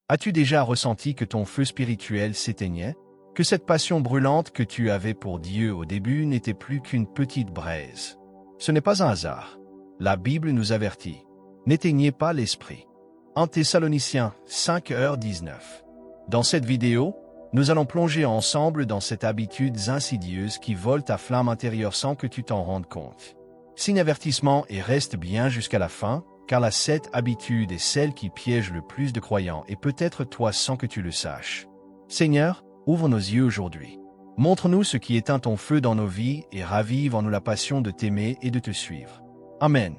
As-tu déjà ressenti que ton feu spirituel s'éteignait? Que cette passion brûlante que tu avais pour Dieu au début n'était plus qu'une petite braise? Ce n'est pas un hasard. La Bible nous avertit. N'éteignez pas l'esprit. 1 Thessaloniciens 5h19. Dans cette vidéo, nous allons plonger ensemble dans cette habitude insidieuse qui vole ta flamme intérieure sans que tu t'en rendes compte. Signe avertissement et reste bien jusqu'à la fin, car cette habitude est celle qui piège le plus de croyants et peut-être toi sans que tu le saches. Seigneur, ouvre nos yeux aujourd'hui. Montre-nous ce qui éteint ton feu dans nos vies et ravive en nous la passion de t'aimer et de te suivre. Amen.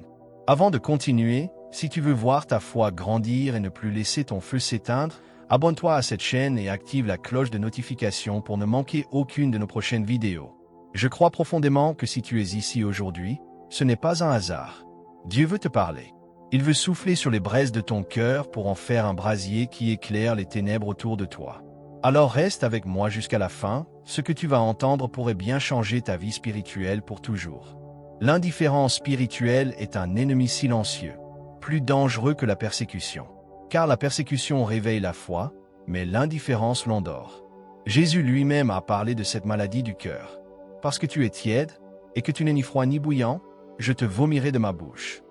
Avant de continuer, si tu veux voir ta foi grandir et ne plus laisser ton feu s'éteindre, abonne-toi à cette chaîne et active la cloche de notification pour ne manquer aucune de nos prochaines vidéos. Je crois profondément que si tu es ici aujourd'hui, ce n'est pas un hasard. Dieu veut te parler. Il veut souffler sur les braises de ton cœur pour en faire un brasier qui éclaire les ténèbres autour de toi. Alors reste avec moi jusqu'à la fin, ce que tu vas entendre pourrait bien changer ta vie spirituelle pour toujours. L'indifférence spirituelle est un ennemi silencieux, plus dangereux que la persécution. Car la persécution réveille la foi, mais l'indifférence l'endort. Jésus lui-même a parlé de cette maladie du cœur. Parce que tu es tiède, et que tu n'es ni froid ni bouillant, je te vomirai de ma bouche.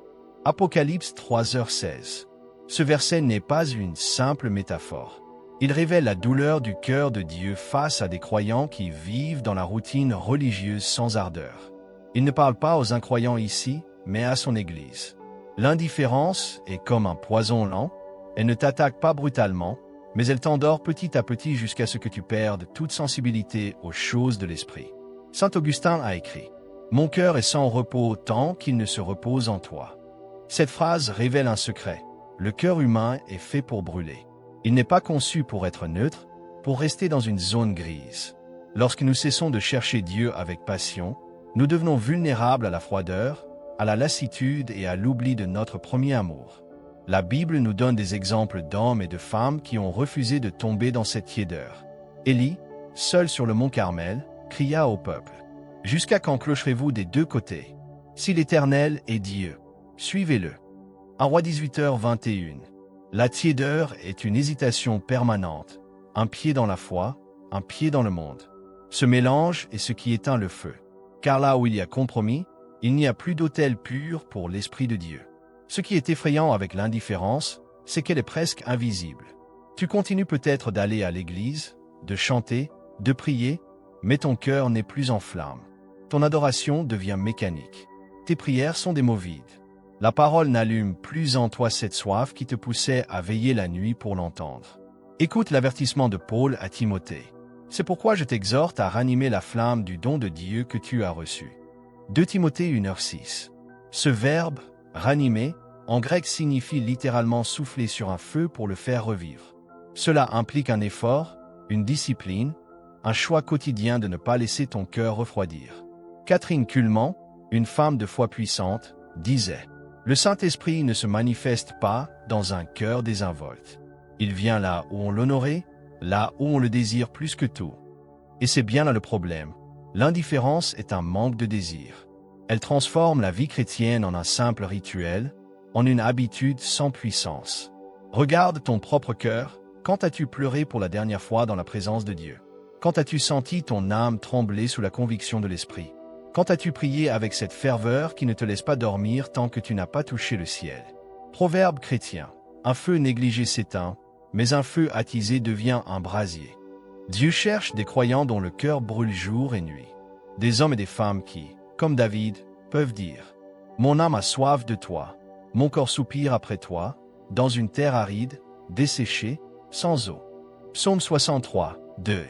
Apocalypse 3h16. Ce verset n'est pas une simple métaphore. Il révèle la douleur du cœur de Dieu face à des croyants qui vivent dans la routine religieuse sans ardeur. Il ne parle pas aux incroyants ici, mais à son Église. L'indifférence est comme un poison lent. Elle ne t'attaque pas brutalement, mais elle t'endort petit à petit jusqu'à ce que tu perdes toute sensibilité aux choses de l'esprit. Saint Augustin a écrit « Mon cœur est sans repos tant qu'il ne se repose en toi ». Cette phrase révèle un secret. Le cœur humain est fait pour brûler. Il n'est pas conçu pour être neutre, pour rester dans une zone grise. Lorsque nous cessons de chercher Dieu avec passion, nous devenons vulnérables à la froideur, à la lassitude et à l'oubli de notre premier amour. La Bible nous donne des exemples d'hommes et de femmes qui ont refusé de tomber dans cette tiédeur. Élie, seul sur le mont Carmel, cria au peuple « Jusqu'à quand clocherez-vous des deux côtés? Si l'Éternel est Dieu, suivez-le. » 1 Roi 18h21. La tiédeur est une hésitation permanente, un pied dans la foi, un pied dans le monde. Ce mélange est ce qui éteint le feu. Car là où il y a compromis, il n'y a plus d'autel pur pour l'Esprit de Dieu. Ce qui est effrayant avec l'indifférence, c'est qu'elle est presque invisible. Tu continues peut-être d'aller à l'église, de chanter, de prier, mais ton cœur n'est plus en flamme. Ton adoration devient mécanique. Tes prières sont des mots vides. La parole n'allume plus en toi cette soif qui te poussait à veiller la nuit pour l'entendre. Écoute l'avertissement de Paul à Timothée. C'est pourquoi je t'exhorte à ranimer la flamme du don de Dieu que tu as reçu. 2 Timothée 1h6. Ce verbe, ranimer, en grec signifie littéralement souffler sur un feu pour le faire revivre. Cela implique un effort, une discipline, un choix quotidien de ne pas laisser ton cœur refroidir. Catherine Kuhlman, une femme de foi puissante, disait « Le Saint-Esprit ne se manifeste pas dans un cœur désinvolte. Il vient là où on l'honorait, là où on le désire plus que tout. » Et c'est bien là le problème. L'indifférence est un manque de désir. Elle transforme la vie chrétienne en un simple rituel, en une habitude sans puissance. Regarde ton propre cœur. Quand as-tu pleuré pour la dernière fois dans la présence de Dieu? Quand as-tu senti ton âme trembler sous la conviction de l'Esprit? Quand as-tu prié avec cette ferveur qui ne te laisse pas dormir tant que tu n'as pas touché le ciel? Proverbe chrétien. Un feu négligé s'éteint, mais un feu attisé devient un brasier. Dieu cherche des croyants dont le cœur brûle jour et nuit. Des hommes et des femmes qui, comme David, peuvent dire « Mon âme a soif de toi, mon corps soupire après toi, dans une terre aride, desséchée, sans eau. » Psaume 63, 2.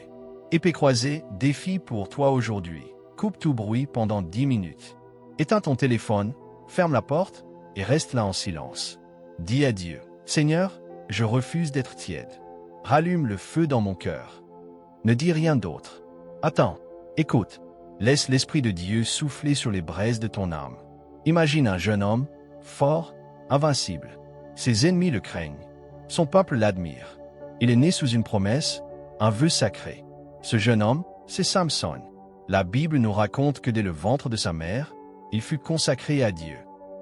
Épée croisée, défi pour toi aujourd'hui. Coupe tout bruit pendant 10 minutes. Éteins ton téléphone, ferme la porte et reste là en silence. Dis à Dieu « Seigneur, je refuse d'être tiède. Rallume le feu dans mon cœur. » Ne dis rien d'autre. Attends, écoute. Laisse l'Esprit de Dieu souffler sur les braises de ton âme. Imagine un jeune homme, fort, invincible. Ses ennemis le craignent. Son peuple l'admire. Il est né sous une promesse, un vœu sacré. Ce jeune homme, c'est Samson. La Bible nous raconte que dès le ventre de sa mère, il fut consacré à Dieu.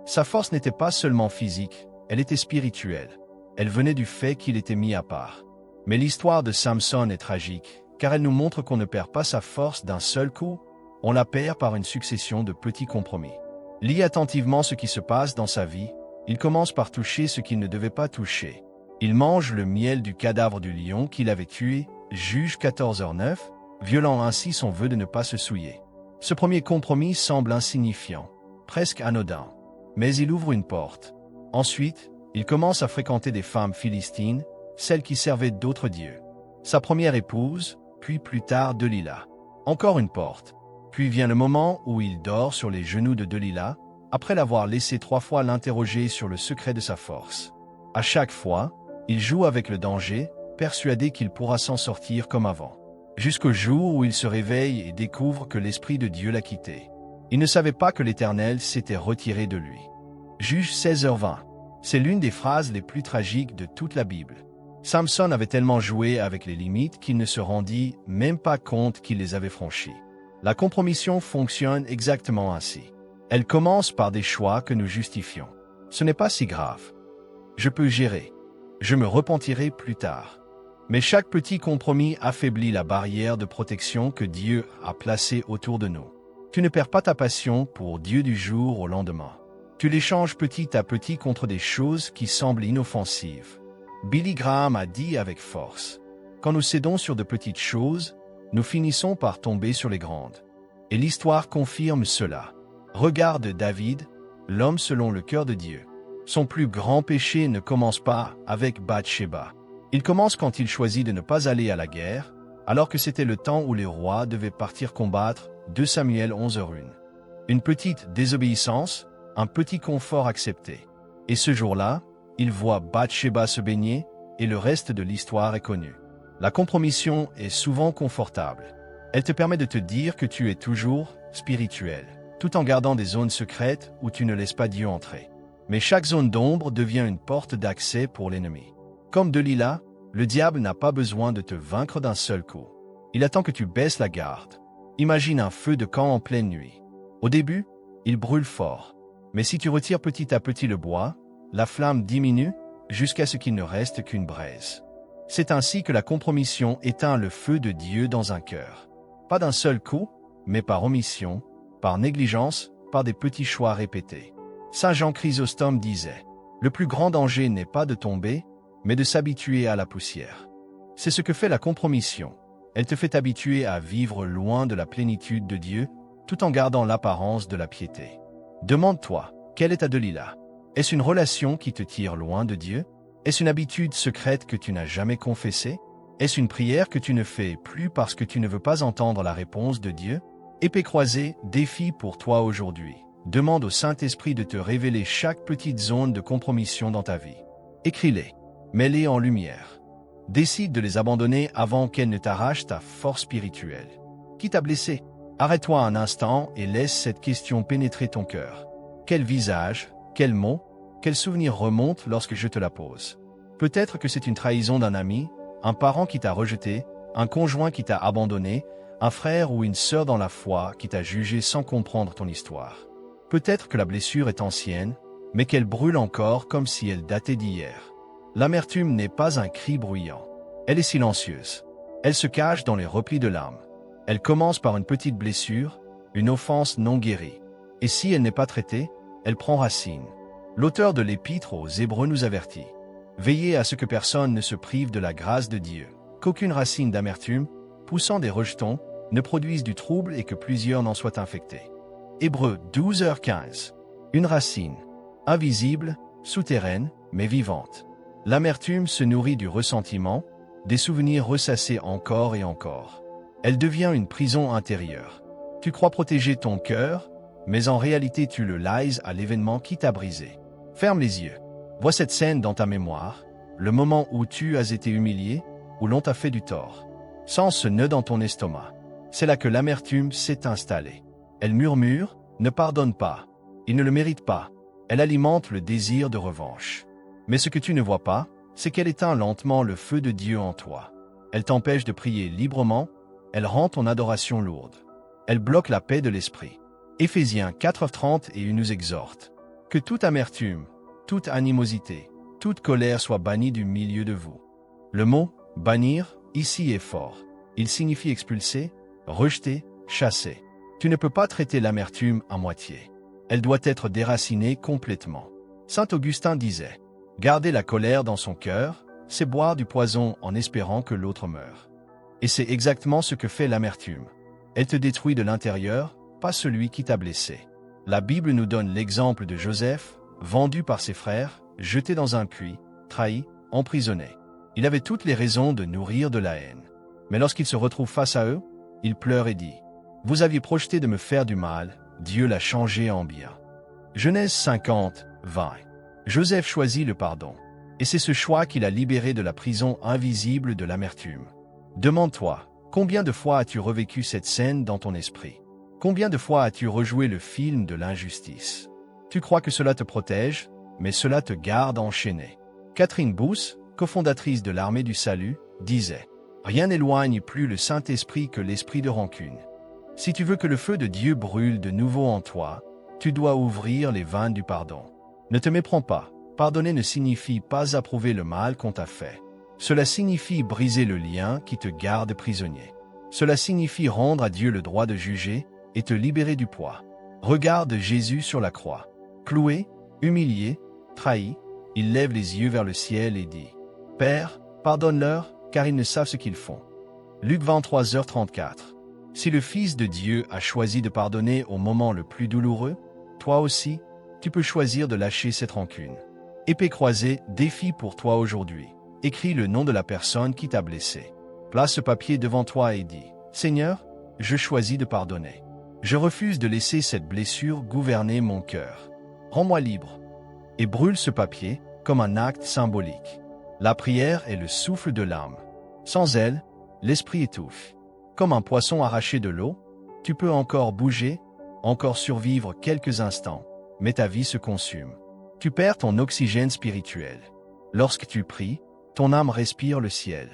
Sa force n'était pas seulement physique, elle était spirituelle. elle venait du fait qu'il était mis à part. Mais l'histoire de Samson est tragique, car elle nous montre qu'on ne perd pas sa force d'un seul coup, on la perd par une succession de petits compromis. Lis attentivement ce qui se passe dans sa vie, il commence par toucher ce qu'il ne devait pas toucher. Il mange le miel du cadavre du lion qu'il avait tué, Juge 14h9, violant ainsi son vœu de ne pas se souiller. Ce premier compromis semble insignifiant, presque anodin, mais il ouvre une porte. Ensuite, il commence à fréquenter des femmes philistines, celles qui servaient d'autres dieux. Sa première épouse, puis plus tard Delila. Encore une porte. Puis vient le moment où il dort sur les genoux de Delila, après l'avoir laissé 3 fois l'interroger sur le secret de sa force. À chaque fois, il joue avec le danger, persuadé qu'il pourra s'en sortir comme avant. Jusqu'au jour où il se réveille et découvre que l'Esprit de Dieu l'a quitté. Il ne savait pas que l'Éternel s'était retiré de lui. Juge 16h20. C'est l'une des phrases les plus tragiques de toute la Bible. Samson avait tellement joué avec les limites qu'il ne se rendit même pas compte qu'il les avait franchies. La compromission fonctionne exactement ainsi. Elle commence par des choix que nous justifions. Ce n'est pas si grave. Je peux gérer. Je me repentirai plus tard. Mais chaque petit compromis affaiblit la barrière de protection que Dieu a placée autour de nous. Tu ne perds pas ta passion pour Dieu du jour au lendemain. Tu l'échanges petit à petit contre des choses qui semblent inoffensives. Billy Graham a dit avec force, « Quand nous cédons sur de petites choses, nous finissons par tomber sur les grandes. » Et l'histoire confirme cela. Regarde David, l'homme selon le cœur de Dieu. Son plus grand péché ne commence pas avec Bathsheba. Il commence quand il choisit de ne pas aller à la guerre, alors que c'était le temps où les rois devaient partir combattre, 2 Samuel 11h1. Une petite désobéissance, un petit confort accepté. Et ce jour-là, il voit Bathsheba se baigner, et le reste de l'histoire est connu. La compromission est souvent confortable. Elle te permet de te dire que tu es toujours spirituel, tout en gardant des zones secrètes où tu ne laisses pas Dieu entrer. Mais chaque zone d'ombre devient une porte d'accès pour l'ennemi. Comme Delila, le diable n'a pas besoin de te vaincre d'un seul coup. Il attend que tu baisses la garde. Imagine un feu de camp en pleine nuit. Au début, il brûle fort. Mais si tu retires petit à petit le bois, la flamme diminue jusqu'à ce qu'il ne reste qu'une braise. C'est ainsi que la compromission éteint le feu de Dieu dans un cœur. Pas d'un seul coup, mais par omission, par négligence, par des petits choix répétés. Saint Jean Chrysostome disait, « Le plus grand danger n'est pas de tomber, mais de s'habituer à la poussière. » C'est ce que fait la compromission. Elle te fait t'habituer à vivre loin de la plénitude de Dieu, tout en gardant l'apparence de la piété. Demande-toi, quelle est ta Delila? Est-ce une relation qui te tire loin de Dieu? Est-ce une habitude secrète que tu n'as jamais confessée? Est-ce une prière que tu ne fais plus parce que tu ne veux pas entendre la réponse de Dieu? Épée croisée, défi pour toi aujourd'hui. Demande au Saint-Esprit de te révéler chaque petite zone de compromission dans ta vie. Écris-les. Mets-les en lumière. Décide de les abandonner avant qu'elles ne t'arrachent ta force spirituelle. Qui t'a blessé? Arrête-toi un instant et laisse cette question pénétrer ton cœur. Quel visage, quel mot, quel souvenir remonte lorsque je te la pose? Peut-être que c'est une trahison d'un ami, un parent qui t'a rejeté, un conjoint qui t'a abandonné, un frère ou une sœur dans la foi qui t'a jugé sans comprendre ton histoire. Peut-être que la blessure est ancienne, mais qu'elle brûle encore comme si elle datait d'hier. L'amertume n'est pas un cri bruyant. Elle est silencieuse. Elle se cache dans les replis de l'âme. Elle commence par une petite blessure, une offense non guérie. Et si elle n'est pas traitée, elle prend racine. L'auteur de l'Épître aux Hébreux nous avertit. Veillez à ce que personne ne se prive de la grâce de Dieu, qu'aucune racine d'amertume, poussant des rejetons, ne produise du trouble et que plusieurs n'en soient infectés. Hébreux 12h15. Une racine, invisible, souterraine, mais vivante. L'amertume se nourrit du ressentiment, des souvenirs ressassés encore et encore. Elle devient une prison intérieure. Tu crois protéger ton cœur, mais en réalité tu le lies à l'événement qui t'a brisé. Ferme les yeux. Vois cette scène dans ta mémoire, le moment où tu as été humilié, où l'on t'a fait du tort. Sens ce nœud dans ton estomac. C'est là que l'amertume s'est installée. Elle murmure, ne pardonne pas. Il ne le mérite pas. Elle alimente le désir de revanche. Mais ce que tu ne vois pas, c'est qu'elle éteint lentement le feu de Dieu en toi. Elle t'empêche de prier librement, elle rend ton adoration lourde. Elle bloque la paix de l'esprit. Éphésiens 4h30 et il nous exhorte. Que toute amertume, toute animosité, toute colère soit bannie du milieu de vous. Le mot « bannir » ici est fort. Il signifie expulser, rejeter, chasser. Tu ne peux pas traiter l'amertume à moitié. Elle doit être déracinée complètement. Saint Augustin disait « Garder la colère dans son cœur, c'est boire du poison en espérant que l'autre meure. » Et c'est exactement ce que fait l'amertume. Elle te détruit de l'intérieur, pas celui qui t'a blessé. La Bible nous donne l'exemple de Joseph, vendu par ses frères, jeté dans un puits, trahi, emprisonné. Il avait toutes les raisons de nourrir de la haine. Mais lorsqu'il se retrouve face à eux, il pleure et dit « Vous aviez projeté de me faire du mal, Dieu l'a changé en bien. » Genèse 50, 20. Joseph choisit le pardon. Et c'est ce choix qui l'a libéré de la prison invisible de l'amertume. Demande-toi, combien de fois as-tu revécu cette scène dans ton esprit? Combien de fois as-tu rejoué le film de l'injustice? Tu crois que cela te protège, mais cela te garde enchaîné. Catherine Booth, cofondatrice de l'Armée du Salut, disait « Rien n'éloigne plus le Saint-Esprit que l'esprit de rancune. Si tu veux que le feu de Dieu brûle de nouveau en toi, tu dois ouvrir les vannes du pardon. Ne te méprends pas. Pardonner ne signifie pas approuver le mal qu'on t'a fait. Cela signifie briser le lien qui te garde prisonnier. Cela signifie rendre à Dieu le droit de juger et te libérer du poids. Regarde Jésus sur la croix. Cloué, humilié, trahi, il lève les yeux vers le ciel et dit « Père, pardonne-leur, car ils ne savent ce qu'ils font. » Luc 23h34. Si le Fils de Dieu a choisi de pardonner au moment le plus douloureux, toi aussi, tu peux choisir de lâcher cette rancune. Épée croisée, défi pour toi aujourd'hui. Écris le nom de la personne qui t'a blessé. Place ce papier devant toi et dis « Seigneur, je choisis de pardonner. Je refuse de laisser cette blessure gouverner mon cœur. Rends-moi libre. » Et brûle ce papier comme un acte symbolique. La prière est le souffle de l'âme. Sans elle, l'esprit étouffe. Comme un poisson arraché de l'eau, tu peux encore bouger, encore survivre quelques instants, mais ta vie se consume. Tu perds ton oxygène spirituel. Lorsque tu pries, ton âme respire le ciel.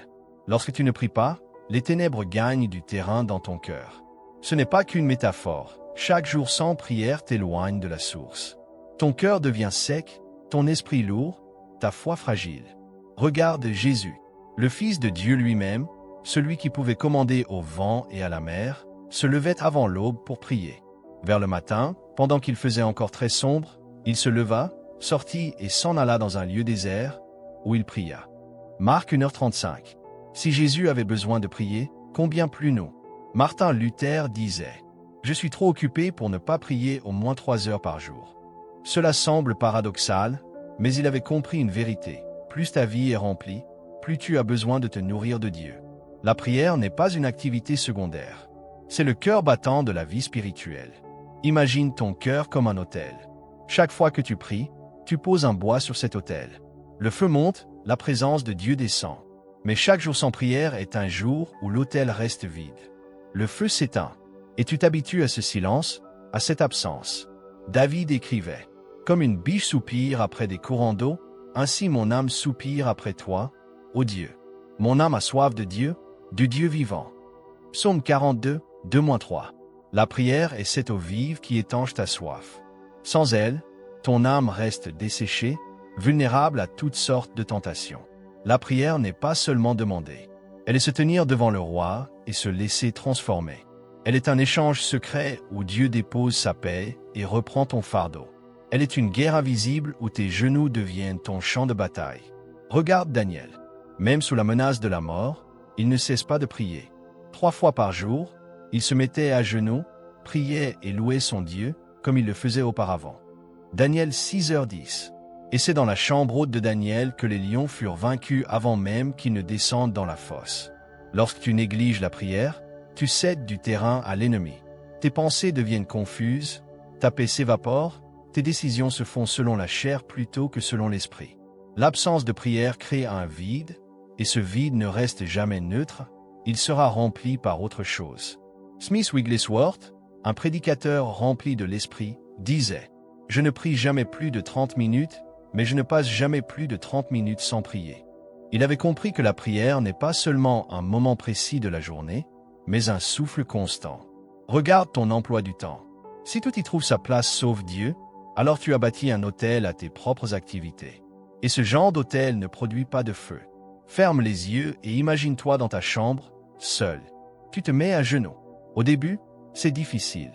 Lorsque tu ne pries pas, les ténèbres gagnent du terrain dans ton cœur. Ce n'est pas qu'une métaphore. Chaque jour sans prière t'éloigne de la source. Ton cœur devient sec, ton esprit lourd, ta foi fragile. Regarde Jésus, le Fils de Dieu lui-même, celui qui pouvait commander au vent et à la mer, se levait avant l'aube pour prier. Vers le matin, pendant qu'il faisait encore très sombre, il se leva, sortit et s'en alla dans un lieu désert, où il pria. Marc 1h35. Si Jésus avait besoin de prier, combien plus nous? Martin Luther disait « Je suis trop occupé pour ne pas prier au moins 3 heures par jour. » Cela semble paradoxal, mais il avait compris une vérité. Plus ta vie est remplie, plus tu as besoin de te nourrir de Dieu. La prière n'est pas une activité secondaire. C'est le cœur battant de la vie spirituelle. Imagine ton cœur comme un autel. Chaque fois que tu pries, tu poses un bois sur cet autel. Le feu monte, la présence de Dieu descend. Mais chaque jour sans prière est un jour où l'autel reste vide. Le feu s'éteint, et tu t'habitues à ce silence, à cette absence. David écrivait « Comme une biche soupire après des courants d'eau, ainsi mon âme soupire après toi, ô Dieu. Mon âme a soif de Dieu, du Dieu vivant. » Psaume 42, 2-3. La prière est cette eau vive qui étanche ta soif. Sans elle, ton âme reste desséchée, vulnérable à toutes sortes de tentations. La prière n'est pas seulement demander. Elle est se tenir devant le roi et se laisser transformer. Elle est un échange secret où Dieu dépose sa paix et reprend ton fardeau. Elle est une guerre invisible où tes genoux deviennent ton champ de bataille. Regarde Daniel. Même sous la menace de la mort, il ne cesse pas de prier. 3 fois par jour, il se mettait à genoux, priait et louait son Dieu comme il le faisait auparavant. Daniel 6h10. Et c'est dans la chambre haute de Daniel que les lions furent vaincus avant même qu'ils ne descendent dans la fosse. Lorsque tu négliges la prière, tu cèdes du terrain à l'ennemi. Tes pensées deviennent confuses, ta paix s'évapore, tes décisions se font selon la chair plutôt que selon l'esprit. L'absence de prière crée un vide, et ce vide ne reste jamais neutre, il sera rempli par autre chose. Smith Wigglesworth, un prédicateur rempli de l'esprit, disait « Je ne prie jamais plus de 30 minutes, mais je ne passe jamais plus de 30 minutes sans prier. » Il avait compris que la prière n'est pas seulement un moment précis de la journée, mais un souffle constant. Regarde ton emploi du temps. Si tout y trouve sa place sauf Dieu, alors tu as bâti un autel à tes propres activités. Et ce genre d'hôtel ne produit pas de feu. Ferme les yeux et imagine-toi dans ta chambre, seul. Tu te mets à genoux. Au début, c'est difficile.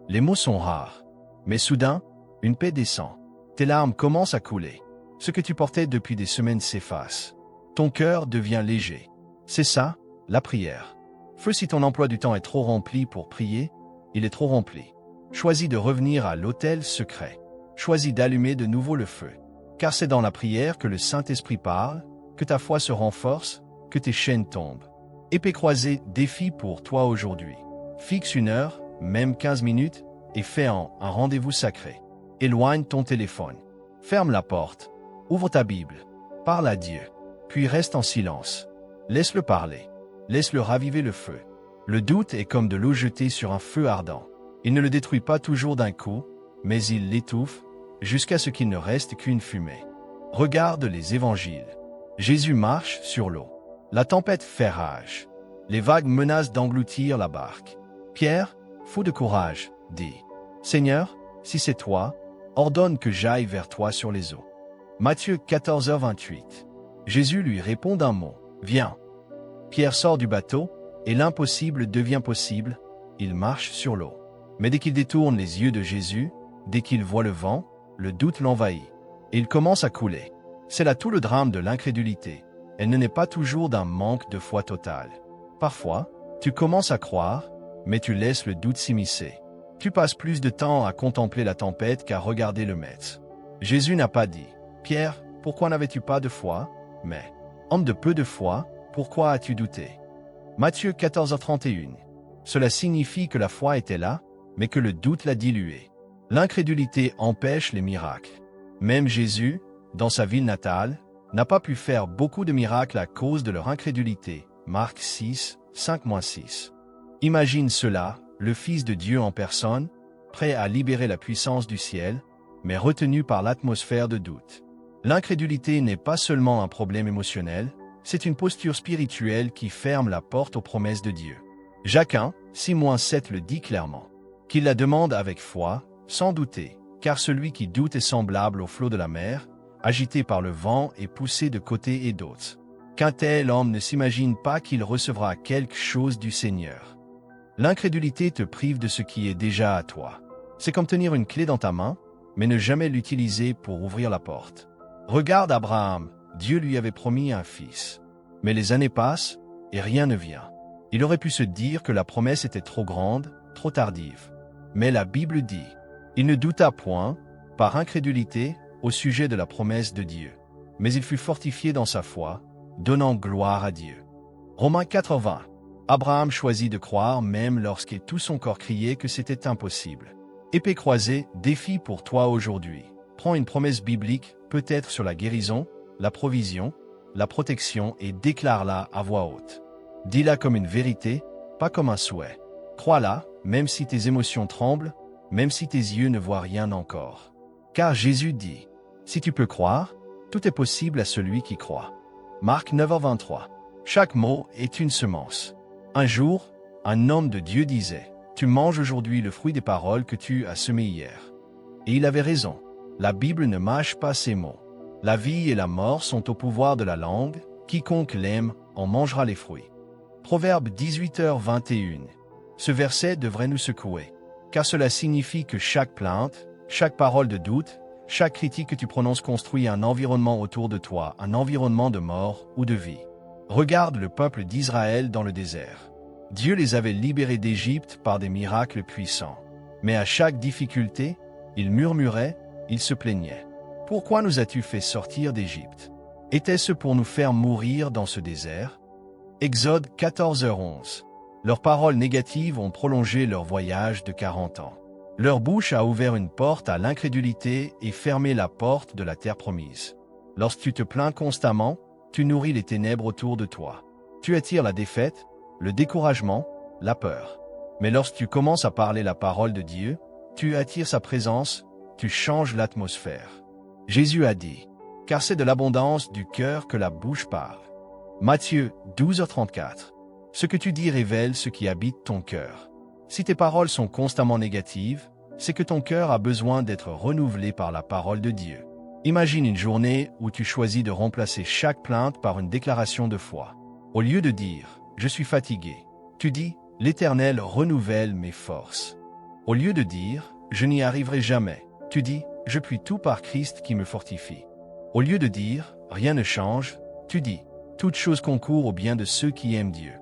Les mots sont rares. Mais soudain, une paix descend. Tes larmes commencent à couler. Ce que tu portais depuis des semaines s'efface. Ton cœur devient léger. C'est ça, la prière. Feu, si ton emploi du temps est trop rempli pour prier, il est trop rempli. Choisis de revenir à l'autel secret. Choisis d'allumer de nouveau le feu. Car c'est dans la prière que le Saint-Esprit parle, que ta foi se renforce, que tes chaînes tombent. Épée croisée, défi pour toi aujourd'hui. Fixe une heure, même 15 minutes, et fais-en un rendez-vous sacré. Éloigne ton téléphone. Ferme la porte. Ouvre ta Bible. Parle à Dieu. Puis reste en silence. Laisse-le parler. Laisse-le raviver le feu. Le doute est comme de l'eau jetée sur un feu ardent. Il ne le détruit pas toujours d'un coup, mais il l'étouffe, jusqu'à ce qu'il ne reste qu'une fumée. Regarde les évangiles. Jésus marche sur l'eau. La tempête fait rage. Les vagues menacent d'engloutir la barque. Pierre, fou de courage, dit « Seigneur, si c'est toi, ordonne que j'aille vers toi sur les eaux. » Matthieu 14h28. Jésus lui répond d'un mot « Viens ». Pierre sort du bateau, et l'impossible devient possible, il marche sur l'eau. Mais dès qu'il détourne les yeux de Jésus, dès qu'il voit le vent, le doute l'envahit, et il commence à couler. C'est là tout le drame de l'incrédulité. Elle ne naît pas toujours d'un manque de foi totale. Parfois, tu commences à croire, mais tu laisses le doute s'immiscer. Tu passes plus de temps à contempler la tempête qu'à regarder le maître. Jésus n'a pas dit « Pierre, pourquoi n'avais-tu pas de foi ?» mais « Homme de peu de foi, pourquoi as-tu douté ?» Matthieu 14h31. Cela signifie que la foi était là, mais que le doute l'a diluée. L'incrédulité empêche les miracles. Même Jésus, dans sa ville natale, n'a pas pu faire beaucoup de miracles à cause de leur incrédulité. Marc 6, 5-6. Imagine cela, le Fils de Dieu en personne, prêt à libérer la puissance du ciel, mais retenu par l'atmosphère de doute. L'incrédulité n'est pas seulement un problème émotionnel, c'est une posture spirituelle qui ferme la porte aux promesses de Dieu. Jacques 1, 6-7 le dit clairement. Qu'il la demande avec foi, sans douter, car celui qui doute est semblable au flot de la mer, agité par le vent et poussé de côté et d'autre. Qu'un tel homme ne s'imagine pas qu'il recevra quelque chose du Seigneur. L'incrédulité te prive de ce qui est déjà à toi. C'est comme tenir une clé dans ta main, mais ne jamais l'utiliser pour ouvrir la porte. Regarde Abraham, Dieu lui avait promis un fils. Mais les années passent, et rien ne vient. Il aurait pu se dire que la promesse était trop grande, trop tardive. Mais la Bible dit, il ne douta point, par incrédulité, au sujet de la promesse de Dieu. Mais il fut fortifié dans sa foi, donnant gloire à Dieu. Romains 4:20. Abraham choisit de croire même lorsque tout son corps criait que c'était impossible. Épée croisée, défi pour toi aujourd'hui. Prends une promesse biblique, peut-être sur la guérison, la provision, la protection et déclare-la à voix haute. Dis-la comme une vérité, pas comme un souhait. Crois-la, même si tes émotions tremblent, même si tes yeux ne voient rien encore. Car Jésus dit, si tu peux croire, tout est possible à celui qui croit. Marc 9:23. Chaque mot est une semence. Un jour, un homme de Dieu disait, tu manges aujourd'hui le fruit des paroles que tu as semées hier. Et il avait raison. La Bible ne mâche pas ses mots. La vie et la mort sont au pouvoir de la langue, quiconque l'aime en mangera les fruits. Proverbe 18h21. Ce verset devrait nous secouer, car cela signifie que chaque plainte, chaque parole de doute, chaque critique que tu prononces construit un environnement autour de toi, un environnement de mort ou de vie. Regarde le peuple d'Israël dans le désert. Dieu les avait libérés d'Égypte par des miracles puissants. Mais à chaque difficulté, ils murmuraient, ils se plaignaient. Pourquoi nous as-tu fait sortir d'Égypte? Était-ce pour nous faire mourir dans ce désert? Exode 14h11. Leurs paroles négatives ont prolongé leur voyage de 40 ans. Leur bouche a ouvert une porte à l'incrédulité et fermé la porte de la terre promise. Lorsque tu te plains constamment, tu nourris les ténèbres autour de toi. Tu attires la défaite, le découragement, la peur. Mais lorsque tu commences à parler la parole de Dieu, tu attires sa présence, tu changes l'atmosphère. Jésus a dit, « Car c'est de l'abondance du cœur que la bouche parle. » Matthieu 12h34. Ce que tu dis révèle ce qui habite ton cœur. Si tes paroles sont constamment négatives, c'est que ton cœur a besoin d'être renouvelé par la parole de Dieu. Imagine une journée où tu choisis de remplacer chaque plainte par une déclaration de foi. Au lieu de dire « Je suis fatigué », tu dis « L'Éternel renouvelle mes forces ». Au lieu de dire « Je n'y arriverai jamais », tu dis « Je puis tout par Christ qui me fortifie ». Au lieu de dire « Rien ne change », tu dis « Toute chose concourt au bien de ceux qui aiment Dieu ».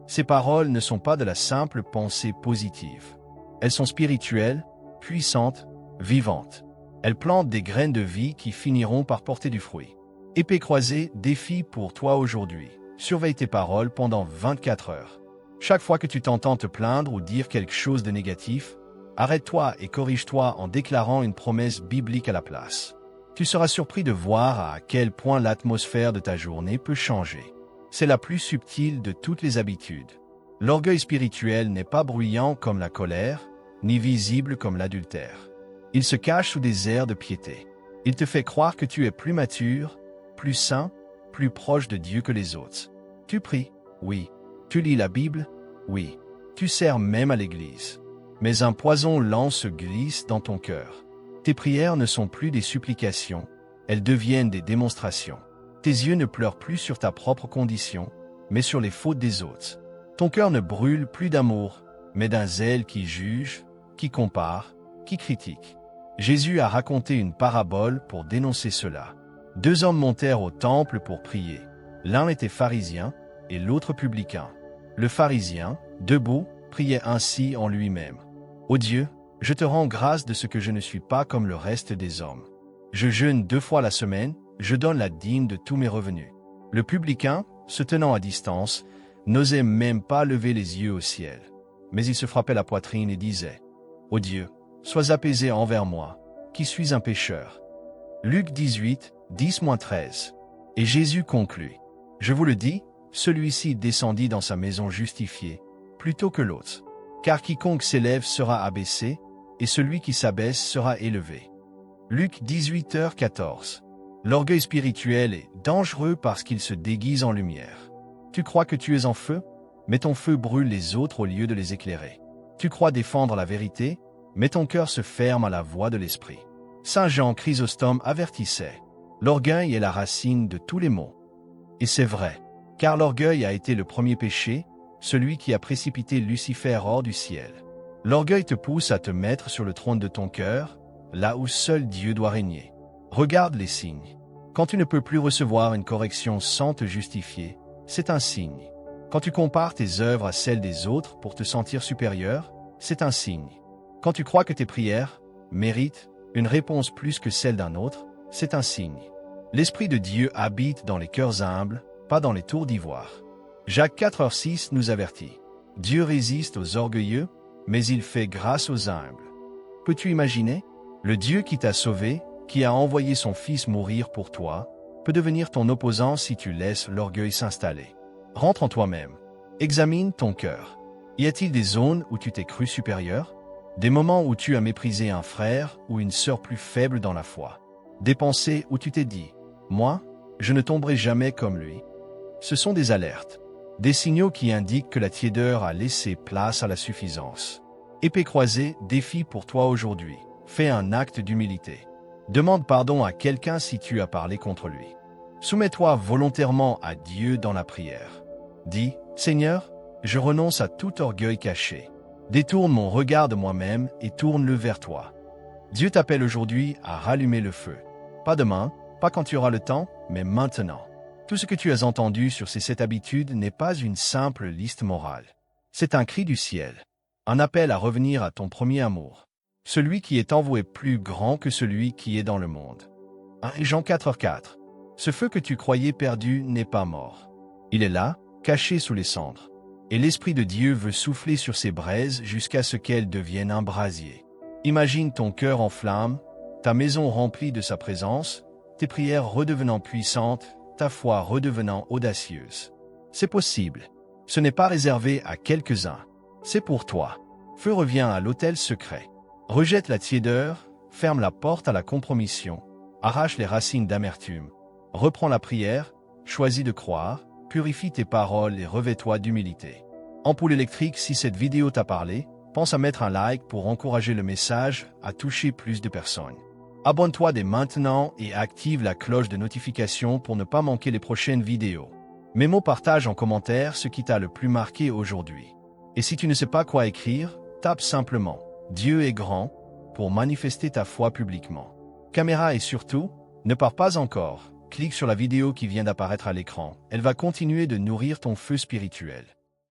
Ces paroles ne sont pas de la simple pensée positive. Elles sont spirituelles, puissantes, vivantes. Elles plantent des graines de vie qui finiront par porter du fruit. Épée croisée, défi pour toi aujourd'hui. Surveille tes paroles pendant 24 heures. Chaque fois que tu t'entends te plaindre ou dire quelque chose de négatif, arrête-toi et corrige-toi en déclarant une promesse biblique à la place. Tu seras surpris de voir à quel point l'atmosphère de ta journée peut changer. C'est la plus subtile de toutes les habitudes. L'orgueil spirituel n'est pas bruyant comme la colère, ni visible comme l'adultère. Il se cache sous des airs de piété. Il te fait croire que tu es plus mature, plus saint, plus proche de Dieu que les autres. Tu pries, oui. Tu lis la Bible, oui. Tu sers même à l'église. Mais un poison lent se glisse dans ton cœur. Tes prières ne sont plus des supplications, elles deviennent des démonstrations. Tes yeux ne pleurent plus sur ta propre condition, mais sur les fautes des autres. Ton cœur ne brûle plus d'amour, mais d'un zèle qui juge, qui compare, qui critique. Jésus a raconté une parabole pour dénoncer cela. 2 hommes montèrent au temple pour prier. L'un était pharisien et l'autre publicain. Le pharisien, debout, priait ainsi en lui-même. « Ô Dieu, je te rends grâce de ce que je ne suis pas comme le reste des hommes. Je jeûne 2 fois la semaine, je donne la dîme de tous mes revenus. » Le publicain, se tenant à distance, n'osait même pas lever les yeux au ciel. Mais il se frappait la poitrine et disait « Ô Dieu, sois apaisé envers moi, qui suis un pécheur. » Luc 18, 10-13. Et Jésus conclut « Je vous le dis, celui-ci descendit dans sa maison justifié, plutôt que l'autre. Car quiconque s'élève sera abaissé, et celui qui s'abaisse sera élevé. » Luc 18h14. L'orgueil spirituel est dangereux parce qu'il se déguise en lumière. Tu crois que tu es en feu, mais ton feu brûle les autres au lieu de les éclairer. Tu crois défendre la vérité, mais ton cœur se ferme à la voix de l'esprit. Saint Jean Chrysostome avertissait « L'orgueil est la racine de tous les maux. » Et c'est vrai, car l'orgueil a été le premier péché, celui qui a précipité Lucifer hors du ciel. L'orgueil te pousse à te mettre sur le trône de ton cœur, là où seul Dieu doit régner. Regarde les signes. Quand tu ne peux plus recevoir une correction sans te justifier, c'est un signe. Quand tu compares tes œuvres à celles des autres pour te sentir supérieur, c'est un signe. Quand tu crois que tes prières méritent une réponse plus que celle d'un autre, c'est un signe. L'Esprit de Dieu habite dans les cœurs humbles, pas dans les tours d'ivoire. Jacques 4,6 nous avertit. Dieu résiste aux orgueilleux, mais il fait grâce aux humbles. Peux-tu imaginer? Le Dieu qui t'a sauvé, qui a envoyé son Fils mourir pour toi, peut devenir ton opposant si tu laisses l'orgueil s'installer. Rentre en toi-même. Examine ton cœur. Y a-t-il des zones où tu t'es cru supérieur? Des moments où tu as méprisé un frère ou une sœur plus faible dans la foi? Des pensées où tu t'es dit « Moi, je ne tomberai jamais comme lui ». Ce sont des alertes. Des signaux qui indiquent que la tiédeur a laissé place à la suffisance. Épée croisée, défi pour toi aujourd'hui. Fais un acte d'humilité. Demande pardon à quelqu'un si tu as parlé contre lui. Soumets-toi volontairement à Dieu dans la prière. Dis, Seigneur, je renonce à tout orgueil caché. Détourne mon regard de moi-même et tourne-le vers toi. Dieu t'appelle aujourd'hui à rallumer le feu. Pas demain, pas quand tu auras le temps, mais maintenant. Tout ce que tu as entendu sur ces 7 habitudes n'est pas une simple liste morale. C'est un cri du ciel. Un appel à revenir à ton premier amour. Celui qui est envoué plus grand que celui qui est dans le monde. 1 Jean 4,4. Ce feu que tu croyais perdu n'est pas mort. Il est là, caché sous les cendres. Et l'Esprit de Dieu veut souffler sur ces braises jusqu'à ce qu'elles deviennent un brasier. Imagine ton cœur en flammes, ta maison remplie de sa présence, tes prières redevenant puissantes, ta foi redevenant audacieuse. C'est possible. Ce n'est pas réservé à quelques-uns. C'est pour toi. Feu revient à l'autel secret. Rejette la tiédeur, ferme la porte à la compromission, arrache les racines d'amertume. Reprends la prière, choisis de croire, purifie tes paroles et revêt-toi d'humilité. Ampoule électrique, si cette vidéo t'a parlé, pense à mettre un like pour encourager le message à toucher plus de personnes. Abonne-toi dès maintenant et active la cloche de notification pour ne pas manquer les prochaines vidéos. Mémo, partage en commentaire ce qui t'a le plus marqué aujourd'hui. Et si tu ne sais pas quoi écrire, tape simplement « Dieu est grand » pour manifester ta foi publiquement. Caméra et surtout, ne pars pas encore, clique sur la vidéo qui vient d'apparaître à l'écran. Elle va continuer de nourrir ton feu spirituel.